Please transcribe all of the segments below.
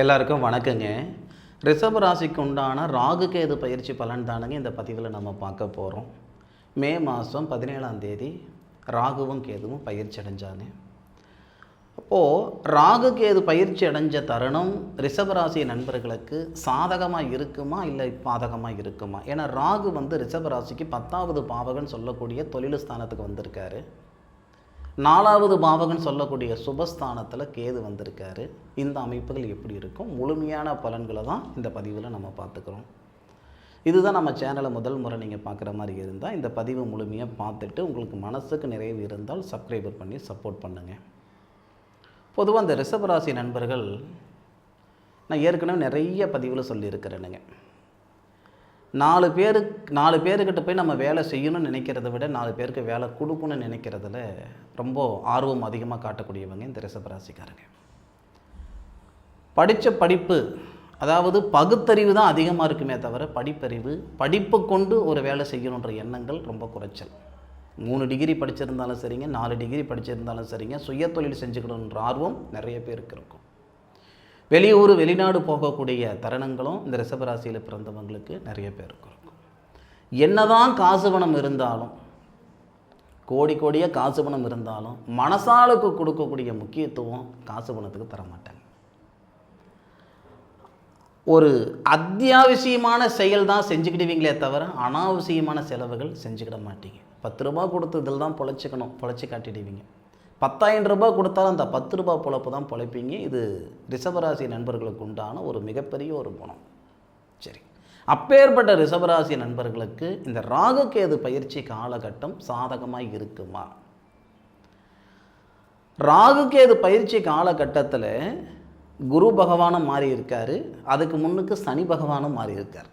எல்லாருக்கும் வணக்கங்க. ரிஷப ராசிக்கு உண்டான ராகு கேது பயிற்சி பலன் தானுங்க இந்த பதிவில் நம்ம பார்க்க போகிறோம். மே மாதம் 17ஆம் தேதி ராகுவும் கேதுவும் பயிற்சி அடைஞ்சாங்க. அப்போது ராகு கேது பயிற்சி அடைஞ்ச தருணம் ரிஷபராசி நண்பர்களுக்கு சாதகமாக இருக்குமா இல்லை பாதகமாக இருக்குமா? ஏன்னா ராகு ரிஷபராசிக்கு 10வது பாவகன் சொல்லக்கூடிய தொழில் ஸ்தானத்துக்கு வந்திருக்காரு. 4வது பாவகன் சொல்லக்கூடிய சுபஸ்தானத்தில் கேது வந்திருக்காரு. இந்த அமைப்புகள் எப்படி இருக்கும், முழுமையான பலன்களை தான் இந்த பதிவில் நம்ம பார்த்துக்கிறோம். இதுதான் நம்ம சேனலை முதல் முறை நீங்கள் பார்க்குற மாதிரி இருந்தால் இந்த பதிவு முழுமையாக பார்த்துட்டு உங்களுக்கு மனசுக்கு நிறைவு இருந்தால் சப்ஸ்கிரைபர் பண்ணி சப்போர்ட் பண்ணுங்கள். பொதுவாக இந்த ரிஷபராசி நண்பர்கள் நான் ஏற்கனவே நிறைய பதிவில் சொல்லியிருக்கிறேனுங்க. 4 பேருக்கிட்ட போய் நம்ம வேலை செய்யணும்னு நினைக்கிறத விட 4 பேருக்கு வேலை கொடுக்கணும்னு நினைக்கிறதுல ரொம்ப ஆர்வம் அதிகமாக காட்டக்கூடியவங்க இந்த ரிஷபராசிக்காரங்க. படித்த படிப்பு, அதாவது பகுத்தறிவு தான் அதிகமாக இருக்குமே தவிர படிப்பு கொண்டு ஒரு வேலை செய்யணுன்ற எண்ணங்கள் ரொம்ப குறைச்சல். 3 டிகிரி படிச்சிருந்தாலும் சரிங்க, 4 டிகிரி படிச்சிருந்தாலும் சரிங்க, சுய தொழில் செஞ்சுக்கணுன்ற ஆர்வம் நிறைய பேருக்கு இருக்கும். வெளியூர் வெளிநாடு போகக்கூடிய தருணங்களும் இந்த ரிஷபராசியில் பிறந்தவங்களுக்கு நிறைய பேருக்கு இருக்கும். என்னதான் காசு பணம் இருந்தாலும், கோடியாக காசு பணம் இருந்தாலும் மனசாலுக்கு கொடுக்கக்கூடிய முக்கியத்துவம் காசு பணத்துக்கு தரமாட்டாங்க. ஒரு அத்தியாவசியமான செயல் தான் செஞ்சுக்கிடுவீங்களே தவிர அனாவசியமான செலவுகள் செஞ்சுக்கிட மாட்டீங்க. 10 ரூபா கொடுத்து இதில் தான் பொழைச்சி காட்டிடுவீங்க. 10,000 ரூபாய் கொடுத்தாலும் அந்த 10 ரூபாய் பொழப்பு தான் பொழைப்பீங்க. இது ரிஷபராசி நண்பர்களுக்கு உண்டான ஒரு மிகப்பெரிய ஒரு குணம். சரி, அப்பேற்பட்ட ரிஷபராசி நண்பர்களுக்கு இந்த ராகு கேது பயிற்சி காலகட்டம் சாதகமாக இருக்குமா? ராகு கேது பயிற்சி காலகட்டத்தில் குரு பகவானும் மாறி இருக்காரு, அதுக்கு முன்னுக்கு சனி பகவானும் மாறி இருக்கார்.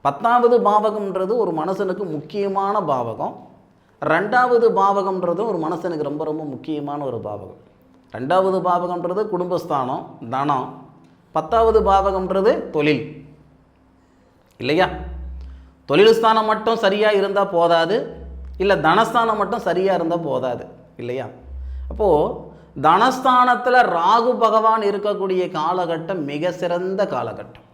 10வது பாவகம்ன்றது ஒரு மனுஷனுக்கு முக்கியமான பாவகம். 2வது பாவகம்ன்றது ஒரு மனுஷனுக்கு ரொம்ப ரொம்ப முக்கியமான ஒரு பாவகம். 2வது பாவகம்ன்றது குடும்பஸ்தானம், தனம். 10வது பாவகம்ன்றது தொழில் இல்லையா? தொழில் ஸ்தானம் மட்டும் சரியாக இருந்தால் போதாது, இல்லை தனஸ்தானம் மட்டும் சரியாக இருந்தால் போதாது இல்லையா? அப்போது தனஸ்தானத்தில் ராகு பகவான் இருக்கக்கூடிய காலகட்டம் மிக சிறந்த காலகட்டம்.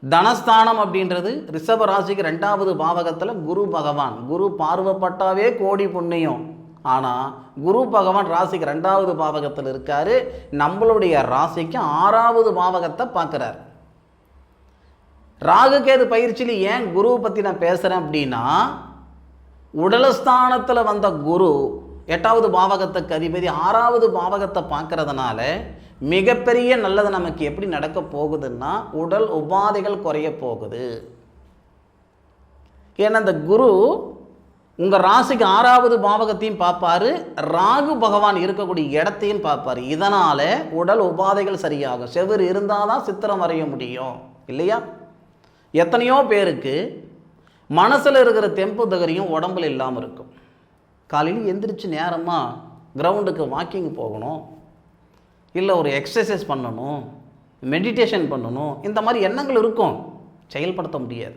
தனஸ்தானம் அப்படின்றது ரிஷப ராசிக்கு 2வது பாவகத்தில் குரு பகவான். குரு பார்வைப்பட்டாவே கோடி புண்ணியம். ஆனால் குரு பகவான் ராசிக்கு 2வது பாவகத்தில் இருக்காரு. நம்மளுடைய ராசிக்கு 6வது பாவகத்தை பார்க்குறார். ராகு கேது பயிற்சியில் ஏன் குருவை பற்றி நான் பேசுகிறேன் அப்படின்னா, உடலஸ்தானத்தில் வந்த குரு 8வது பாவகத்துக்கு அதிபதி 6வது பாவகத்தை பார்க்கறதுனால மிகப்பெரிய நல்லது நமக்கு எப்படி நடக்க போகுதுன்னா, உடல் உபாதைகள் குறைய போகுது. ஏன்னா இந்த குரு உங்கள் ராசிக்கு 6வது பாவகத்தையும் பார்ப்பாரு, ராகு பகவான் இருக்கக்கூடிய இடத்தையும் பார்ப்பார். இதனால் உடல் உபாதைகள் சரியாகும். செவுறு இருந்தால் தான் சித்திரம் வரைய முடியும் இல்லையா? எத்தனையோ பேருக்கு மனசில் இருக்கிற தெம்பு தகரியும் உடம்புல இல்லாமல் இருக்கும். காலையில் எந்திரிச்சு நேரமாக கிரவுண்டுக்கு வாக்கிங் போகணும், இல்லை ஒரு எக்ஸசைஸ் பண்ணணும், மெடிடேஷன் பண்ணணும், இந்த மாதிரி எண்ணங்கள் இருக்கும், செயல்படுத்த முடியாது.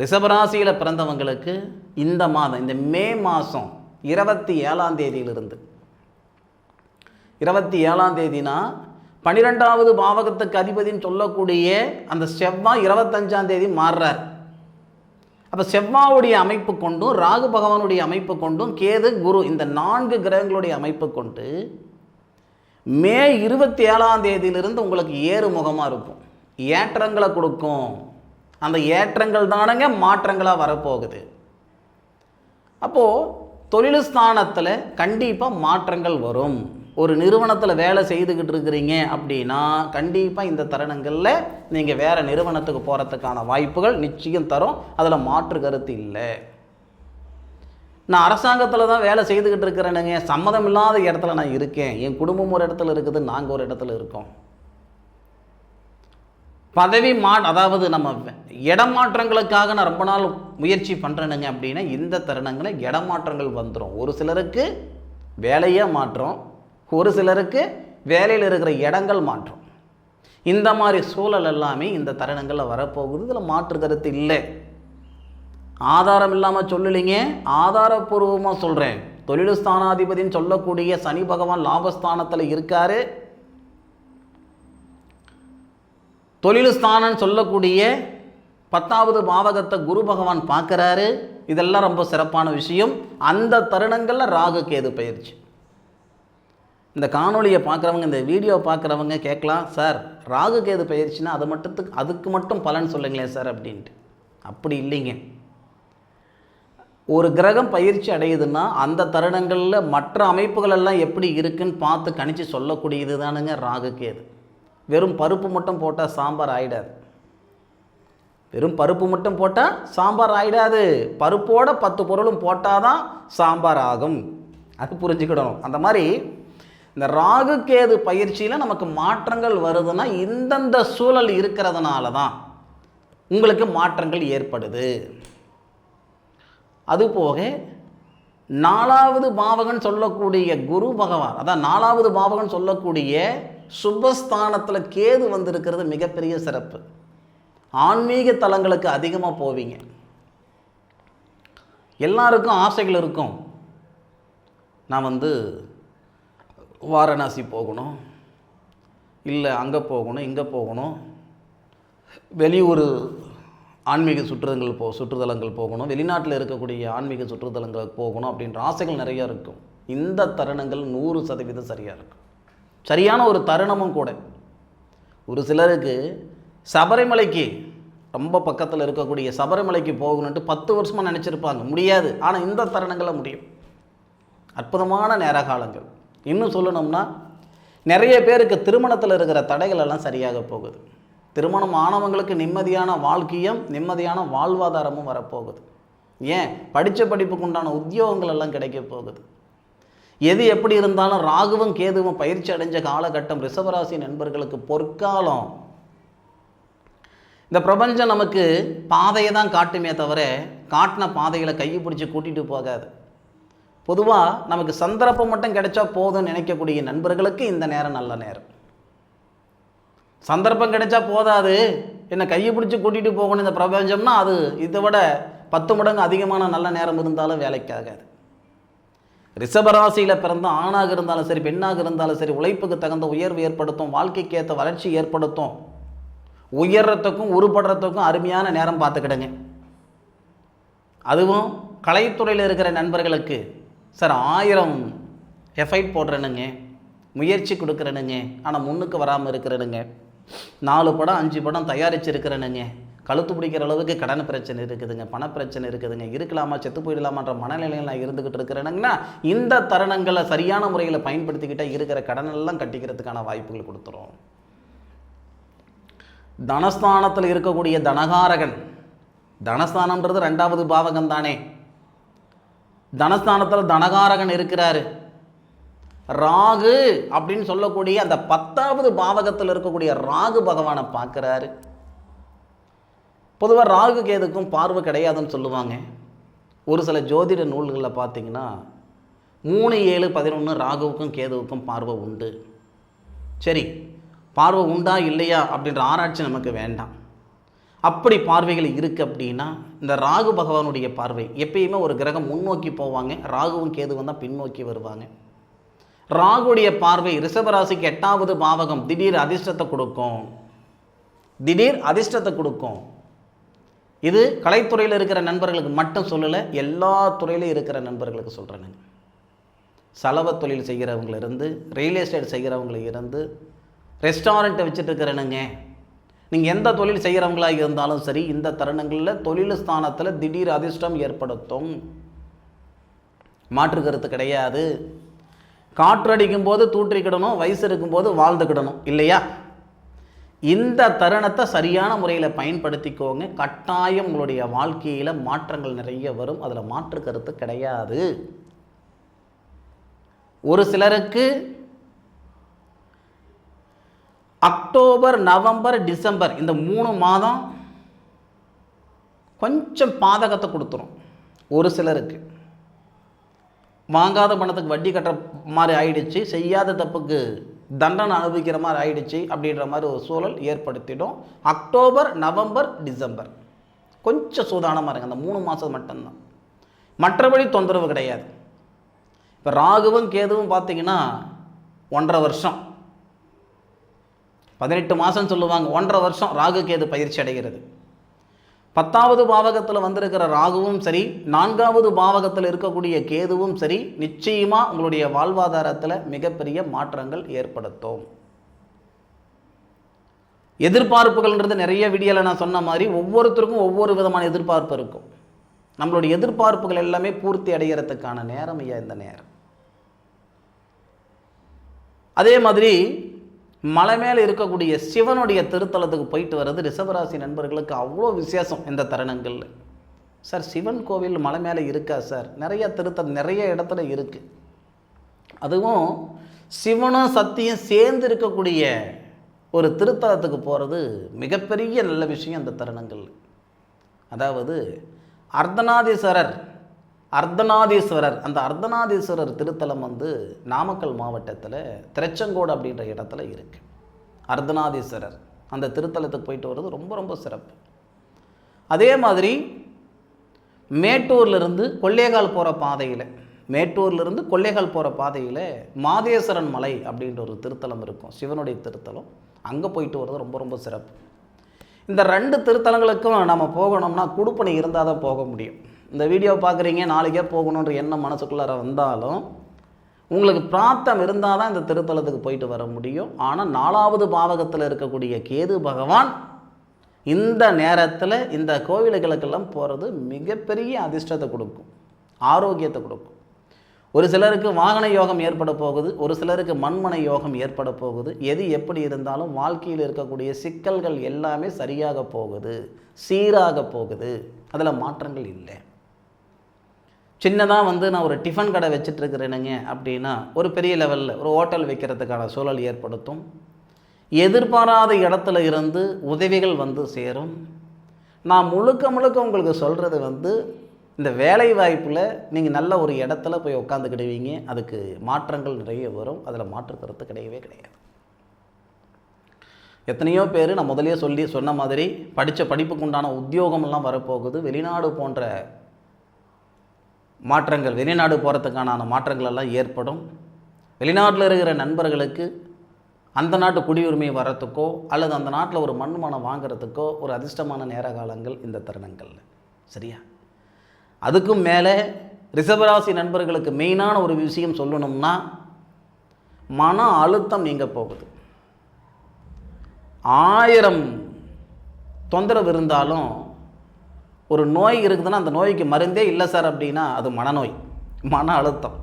ரிஷபராசியில் பிறந்தவங்களுக்கு இந்த மாதம், இந்த மே மாதம் 27ஆம் தேதியிலிருந்து 27ஆம் தேதினா 12வது பாவகத்துக்கு அதிபதினு சொல்லக்கூடிய அந்த செவ்வாய் 25ஆம் தேதி மாறுறார். அப்போ செவ்வாவுடைய அமைப்பு கொண்டும் ராகு பகவானுடைய அமைப்பு கொண்டும் கேது குரு இந்த 4 கிரகங்களுடைய அமைப்பு கொண்டு மே 27ஆம் தேதியிலிருந்து உங்களுக்கு ஏறுமுகமாக இருக்கும், ஏற்றங்களை கொடுக்கும். அந்த ஏற்றங்கள் தானங்க மாற்றங்களாக வரப்போகுது. அப்போது தொழில் ஸ்தானத்தில் கண்டிப்பாக மாற்றங்கள் வரும். ஒரு நிறுவனத்தில் வேலை செய்துக்கிட்டு இருக்கிறீங்க அப்படின்னா கண்டிப்பாக இந்த தருணங்களில் நீங்கள் வேறு நிறுவனத்துக்கு போகிறதுக்கான வாய்ப்புகள் நிச்சயம் தரும். அதில் மாற்று கருத்து இல்லை. நான் அரசாங்கத்தில் தான் வேலை செய்துக்கிட்டு இருக்கிறேனுங்க, சம்மதம் இல்லாத இடத்துல நான் இருக்கேன், என் குடும்பம் ஒரு இடத்துல இருக்குது, நாங்கள் ஒரு இடத்துல இருக்கோம். பதவி அதாவது நம்ம இடமாற்றங்களுக்காக நான் ரொம்ப நாள் முயற்சி பண்ணுறேனுங்க அப்படின்னா இந்த தருணங்களில் இடமாற்றங்கள் வந்துடும். ஒரு சிலருக்கு வேலையே மாற்றம், ஒரு சிலருக்கு வேலையில் இருக்கிற இடங்கள் மாற்றம். இந்த மாதிரி சூழல் எல்லாமே இந்த தருணங்களில் வரப்போகுது. இதில் மாற்று கருத்து இல்லை. ஆதாரம் இல்லாமல் சொல்லலைங்க, ஆதாரப்பூர்வமாக சொல்கிறேன். தொழில் ஸ்தானாதிபதினு சொல்லக்கூடிய சனி பகவான் லாபஸ்தானத்தில் இருக்காரு. தொழில் ஸ்தானம் சொல்லக்கூடிய 10வது பாவகத்தை குரு பகவான் பார்க்குறாரு. இதெல்லாம் ரொம்ப சிறப்பான விஷயம். அந்த தருணங்களில் ராகு கேது பயிற்சி. இந்த காணொலியை பார்க்குறவங்க, இந்த வீடியோ பார்க்குறவங்க கேட்கலாம், சார் ராகு கேது பயிற்சினா அதுக்கு மட்டும் பலன் சொல்லுங்களேன் சார் அப்படின்ட்டு. அப்படி இல்லைங்க. ஒரு கிரகம் பயிற்சி அடையுதுன்னா அந்த தருணங்களில் மற்ற அமைப்புகள் எல்லாம் எப்படி இருக்குன்னு பார்த்து கணிச்சு சொல்லக்கூடியது தானுங்க ராகு கேது. வெறும் பருப்பு மட்டும் போட்டால் சாம்பார் ஆகிடாது. வெறும் பருப்பு மட்டும் போட்டால் சாம்பார் ஆகிடாது. பருப்போட 10 பொருளும் போட்டால் தான் சாம்பார் ஆகும். அது புரிஞ்சுக்கிடணும். அந்த மாதிரி இந்த ராகு கேது பயிற்சியில் நமக்கு மாற்றங்கள் வருதுன்னா இந்தந்த சூழல் இருக்கிறதுனால தான் உங்களுக்கு மாற்றங்கள் ஏற்படுது. அதுபோக 4வது பாவகன் சொல்லக்கூடிய குரு பகவான், அதான் 4வது பாவகன் சொல்லக்கூடிய சுபஸ்தானத்தில் கேது வந்திருக்கிறது மிகப்பெரிய சிறப்பு. ஆன்மீக தலங்களுக்கு அதிகமாக போவீங்க. எல்லாருக்கும் ஆசைகள் இருக்கும். நான் வாரணாசி போகணும், இல்லை அங்கே போகணும், இங்கே போகணும், வெளியூர் ஆன்மீக சுற்றுதலங்கள் போகணும், வெளிநாட்டில் இருக்கக்கூடிய ஆன்மீக சுற்றுதலங்களுக்கு போகணும் அப்படின்ற ஆசைகள் நிறையா இருக்கும். இந்த தருணங்கள் 100% சரியாக இருக்கும். சரியான ஒரு தருணமும் கூட. ஒரு சிலருக்கு சபரிமலைக்கு ரொம்ப பக்கத்தில் இருக்கக்கூடிய சபரிமலைக்கு போகணுன்ட்டு 10 வருஷமாக நினச்சிருப்பாங்க, முடியாது. ஆனால் இந்த தருணங்களில் முடியும். அற்புதமான நேர காலங்கள். இன்னும் சொல்லணும்னா நிறைய பேருக்கு திருமணத்தில் இருக்கிற தடைகள் எல்லாம் சரியாக போகுது. திருமணம் ஆனவங்களுக்கு நிம்மதியான வாழ்க்கையும் நிம்மதியான வாழ்வாதாரமும் வரப்போகுது. ஏன், படித்த படிப்புக்கு உண்டான உத்தியோகங்கள் எல்லாம் கிடைக்க போகுது. எது எப்படி இருந்தாலும் ராகுவும் கேதுவும் பயிற்சி அடைஞ்ச காலகட்டம் ரிஷபராசி நண்பர்களுக்கு பொற்காலம். இந்த பிரபஞ்சம் நமக்கு பாதையை தான் காட்டுமே தவிர காட்டின பாதைகளை கையை பிடிச்சி கூட்டிகிட்டு போகாது. பொதுவாக நமக்கு சந்தர்ப்பம் மட்டும் கிடைச்சா போதும்னு நினைக்கக்கூடிய நண்பர்களுக்கு இந்த நேரம் நல்ல நேரம். சந்தர்ப்பம் கிடைச்சா போதாது, என்னை கையை பிடிச்சி கூட்டிகிட்டு போகணும் இந்த பிரபஞ்சம்னா அது இதை விட 10 மடங்கு அதிகமான நல்ல நேரம் இருந்தாலும் வேலைக்காகாது. ரிஷபராசியில் பிறந்த ஆணாக இருந்தாலும் சரி, பெண்ணாக இருந்தாலும் சரி, உழைப்புக்கு தகுந்த உயர்வு ஏற்படுத்தும், வாழ்க்கைக்கு ஏற்ற வளர்ச்சி ஏற்படுத்தும், உயர்றதுக்கும் உருப்படுறதுக்கும் அருமையான நேரம் பார்த்துக்கிடுங்க. அதுவும் கலைத்துறையில் இருக்கிற நண்பர்களுக்கு, சார் 1000 எஃபைட் போடுறேனுங்க, முயற்சி கொடுக்குறேனுங்க, ஆனால் முன்னுக்கு வராமல் இருக்கிறேனுங்க, 4 படம் 5 படம் தயாரிச்சிருக்கிறேனுங்க, கழுத்து பிடிக்கிற அளவுக்கு கடன் பிரச்சனை இருக்குதுங்க, பணப்பிரச்சனை இருக்குதுங்க, இருக்கலாமா செத்து போயிடலாமான்ற மனநிலையில் நான் இருந்துக்கிட்டு இருக்கிறேனுங்கன்னா இந்த தருணங்களை சரியான முறையில் பயன்படுத்திக்கிட்டால் இருக்கிற கடனெல்லாம் கட்டிக்கிறதுக்கான வாய்ப்புகள் கொடுத்துரும். தனஸ்தானத்தில் இருக்கக்கூடிய தனகாரகன், தனஸ்தானம்ன்றது 2வது பாவகம் தானே, தனஸ்தானத்தில் தனகாரகன் இருக்கிறாரு. ராகு அப்படின்னு சொல்லக்கூடிய அந்த 10வது பாவகத்தில் இருக்கக்கூடிய ராகு பகவானை பார்க்குறாரு. பொதுவாக ராகு கேதுக்கும் பார்வை கிடையாதுன்னு சொல்லுவாங்க. ஒரு சில ஜோதிட நூல்களில் பார்த்தீங்கன்னா 3, 7, 11 ராகுவுக்கும் கேதுவுக்கும் பார்வை உண்டு. சரி, பார்வை உண்டா இல்லையா அப்படின்ற ஆராய்ச்சி நமக்கு வேண்டாம். அப்படி பார்வைகள் இருக்குது அப்படின்னா இந்த ராகு பகவானுடைய பார்வை எப்பயுமே ஒரு கிரகம் முன்னோக்கி போவாங்க, ராகுவும் கேதுவும் தான் பின்னோக்கி வருவாங்க. ராகுடைய பார்வை ரிஷபராசிக்கு 8வது பாவகம் திடீர் அதிர்ஷ்டத்தை கொடுக்கும். திடீர் அதிர்ஷ்டத்தை கொடுக்கும். இது கலைத்துறையில் இருக்கிற நண்பர்களுக்கு மட்டும் சொல்லலை, எல்லா துறையிலும் இருக்கிற நண்பர்களுக்கு சொல்கிறேனுங்க. சலவை தொழில் செய்கிறவங்களிருந்து, ரியல் எஸ்டேட் செய்கிறவங்களிருந்து, ரெஸ்டாரண்ட்டை வச்சுட்டு இருக்கிறேனுங்க, நீங்கள் எந்த தொழில் செய்கிறவங்களாக இருந்தாலும் சரி, இந்த தருணங்களில் தொழில் ஸ்தானத்தில் திடீர் அதிர்ஷ்டம் ஏற்படுத்தும். மாற்று கருத்து கிடையாது. காற்றடிக்கும் போது தூற்றிக்கிடணும், வயசு இருக்கும்போது வாழ்ந்துக்கிடணும் இல்லையா? இந்த தருணத்தை சரியான முறையில் பயன்படுத்திக்கோங்க. கட்டாயம் உங்களுடைய வாழ்க்கையில் மாற்றங்கள் நிறைய வரும், அதில் மாற்று கருத்து கிடையாது. ஒரு சிலருக்கு அக்டோபர், நவம்பர், டிசம்பர் இந்த 3 மாதம் கொஞ்சம் பாதகத்தை கொடுத்துரும். ஒரு சிலருக்கு வாங்காத பணத்துக்கு வட்டி கட்டுற மாதிரி ஆயிடுச்சு, செய்யாத தப்புக்கு தண்டனை அனுபவிக்கிற மாதிரி ஆயிடுச்சு அப்படின்ற மாதிரி ஒரு சூழல் ஏற்படுத்திடும். அக்டோபர், நவம்பர், டிசம்பர் கொஞ்சம் சூதானமாக இருங்க. அந்த 3 மாதம் மட்டும்தான், மற்றபடி தொந்தரவு கிடையாது. இப்போ ராகுவும் கேதுவும் பார்த்தீங்கன்னா 1.5 வருஷம், 18 மாதம் சொல்லுவாங்க, 1.5 வருஷம் ராகு கேது பயிற்சி அடைகிறது. 10வது பாவகத்தில் வந்திருக்கிற ராகுவும் சரி, 4வது பாவகத்தில் இருக்கக்கூடிய கேதுவும் சரி, நிச்சயமாக உங்களுடைய வாழ்வாதாரத்தில் மிகப்பெரிய மாற்றங்கள் ஏற்படுத்தும். எதிர்பார்ப்புகள்ன்றது நிறைய வீடியோவில் நான் சொன்ன மாதிரி ஒவ்வொருத்தருக்கும் ஒவ்வொரு விதமான எதிர்பார்ப்பு இருக்கும். நம்மளுடைய எதிர்பார்ப்புகள் எல்லாமே பூர்த்தி அடைகிறதுக்கான நேரம் ஐயா இந்த நேரம். அதே மாதிரி மலை மேலே இருக்கக்கூடிய சிவனுடைய திருத்தலத்துக்கு போயிட்டு வர்றது ரிஷபராசி நண்பர்களுக்கு அவ்வளோ விசேஷம் இந்த தருணங்களில். சார் சிவன் கோவில் மலை மேலே இருக்கா சார்? நிறைய இடத்துல இருக்குது. அதுவும் சிவனும் சக்தியும் சேர்ந்து இருக்கக்கூடிய ஒரு திருத்தலத்துக்கு போகிறது மிகப்பெரிய நல்ல விஷயம் இந்த தருணங்கள். அதாவது அர்த்தநாதீஸ்வரர் அந்த அர்த்தநாதீஸ்வரர் திருத்தலம் நாமக்கல் மாவட்டத்தில் திருச்செங்கோடு அப்படின்ற இடத்துல இருக்குது. அர்த்தநாதீஸ்வரர் அந்த திருத்தலத்துக்கு போயிட்டு வர்றது ரொம்ப ரொம்ப சிறப்பு. அதே மாதிரி மேட்டூர்லேருந்து கொள்ளைகால் போகிற பாதையில் மாதேஸ்வரன் மலை அப்படின்ற ஒரு திருத்தலம் இருக்கும், சிவனுடைய திருத்தலம். அங்கே போயிட்டு வர்றது ரொம்ப ரொம்ப சிறப்பு. இந்த 2 திருத்தலங்களுக்கும் நம்ம போகணும்னா குடுப்பனை இருந்தால் தான் போக முடியும். இந்த வீடியோ பார்க்குறீங்க, நாளைக்கே போகணுன்ற எண்ணம் மனசுக்குள்ளார வந்தாலும் உங்களுக்கு பிரார்த்தம் இருந்தால் தான் இந்த திருத்தலத்துக்கு போயிட்டு வர முடியும். ஆனால் 4வது பாவகத்தில் இருக்கக்கூடிய கேது பகவான் இந்த நேரத்தில் இந்த கோவில்களுக்கெல்லாம் போகிறது மிகப்பெரிய அதிர்ஷ்டத்தை கொடுக்கும், ஆரோக்கியத்தை கொடுக்கும். ஒரு சிலருக்கு வாகன யோகம் ஏற்பட போகுது, ஒரு சிலருக்கு மண்மனை யோகம் ஏற்பட போகுது. எது எப்படி இருந்தாலும் வாழ்க்கையில் இருக்கக்கூடிய சிக்கல்கள் எல்லாமே சரியாக போகுது, சீராக போகுது. அதில் மாற்றங்கள் இல்லை. சின்னதாக நான் ஒரு டிஃபன் கடை வச்சிட்ருக்கிறேனுங்க அப்படின்னா ஒரு பெரிய லெவலில் ஒரு ஹோட்டல் வைக்கிறதுக்கான சூழல் ஏற்படுத்தும். எதிர்பாராத இடத்துல இருந்து உதவிகள் சேரும். நான் முழுக்க உங்களுக்கு சொல்கிறது இந்த வேலை வாய்ப்பில் நீங்கள் நல்ல ஒரு இடத்துல போய் உட்காந்துக்கிடுவீங்க. அதுக்கு மாற்றங்கள் நிறைய வரும். அதில் மாற்றுக்கிறது கிடையவே கிடையாது. எத்தனையோ பேர் நான் முதலே சொன்ன மாதிரி படித்த படிப்புக்கு உண்டான உத்தியோகமெல்லாம் வரப்போகுது. வெளிநாடு போன்ற மாற்றங்கள், வெளிநாடு போகிறதுக்கான மாற்றங்கள் எல்லாம் ஏற்படும். வெளிநாட்டில் இருக்கிற நண்பர்களுக்கு அந்த நாட்டு குடியுரிமை வரத்துக்கோ அல்லது அந்த நாட்டில் ஒரு மண்மனை வாங்கிறதுக்கோ ஒரு அதிர்ஷ்டமான நேர காலங்கள் இந்த தருணங்கள். சரியா? அதுக்கும் மேலே ரிஷபராசி நண்பர்களுக்கு மெயினான ஒரு விஷயம் சொல்லணும்னா, மன அழுத்தம் நீங்க போகுது. 1000 தொந்தரவு இருந்தாலும் ஒரு நோய் இருக்குதுன்னா அந்த நோய்க்கு மருந்தே இல்லை சார் அப்படின்னா அது மனநோய், மன அழுத்தம்.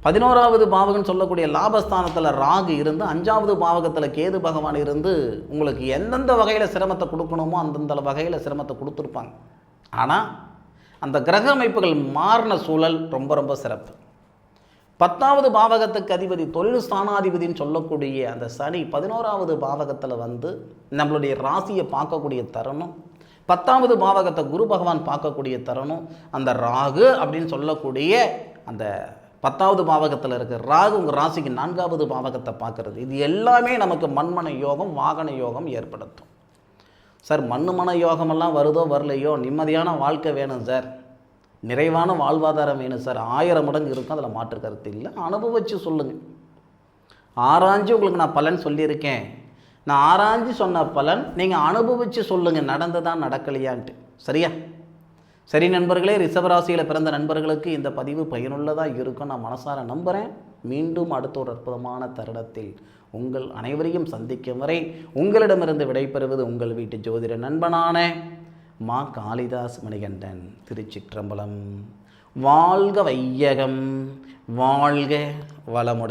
11வது பாவகம் சொல்லக்கூடிய லாபஸ்தானத்தில் ராகு இருந்து 5வது பாவகத்தில் கேது பகவான் இருந்து உங்களுக்கு எந்தெந்த வகையில் சிரமத்தை கொடுக்கணுமோ அந்தந்த வகையில் சிரமத்தை கொடுத்துருப்பாங்க. ஆனால் அந்த கிரக அமைப்புகள் மாறின சூழல் ரொம்ப ரொம்ப சிறப்பு. 10வது பாவகத்துக்கு அதிபதி தொழில் ஸ்தானாதிபதினு சொல்லக்கூடிய அந்த சனி 11வது பாவகத்தில் நம்மளுடைய ராசியை பார்க்கக்கூடிய தருணம். 10வது பாவகத்தை குரு பகவான் பார்க்கக்கூடிய தருணம். அந்த ராகு அப்படின்னு சொல்லக்கூடிய அந்த 10வது பாவகத்தில் இருக்கிற ராகு உங்கள் ராசிக்கு 4வது பாவகத்தை பார்க்கறது. இது எல்லாமே நமக்கு மண்மனை யோகம், வாகன யோகம் ஏற்படுத்தும். சார் மண்மனை யோகமெல்லாம் வருதோ வரலையோ, நிம்மதியான வாழ்க்கை வேணும் சார், நிறைவான வாழ்வாதாரம் வேணும் சார், 1000 மடங்கு இருக்கும். அதில் மாற்று கருத்து இல்லை. அனுபவிச்சு சொல்லுங்கள். ஆராய்ஞ்சு உங்களுக்கு நான் பலன் சொல்லியிருக்கேன். நான் ஆராய்ஞ்சு சொன்ன பலன் நீங்கள் அனுபவித்து சொல்லுங்கள், நடந்ததா நடக்கலையான்ட்டு. சரியா? சரி நண்பர்களே, ரிஷபராசியில் பிறந்த நண்பர்களுக்கு இந்த பதிவு பயனுள்ளதாக இருக்கும் நான் மனசார நம்புகிறேன். மீண்டும் அடுத்த ஒரு அற்புதமான தருணத்தில் உங்கள் அனைவரையும் சந்திக்கும் வரை உங்களிடமிருந்து விடைபெறுவது உங்கள் வீட்டு ஜோதிட நண்பனான மா காளிதாஸ் மணிகண்டன். திருச்சிற்றம்பலம். வாழ்க வையகம், வாழ்க வளமுடன்.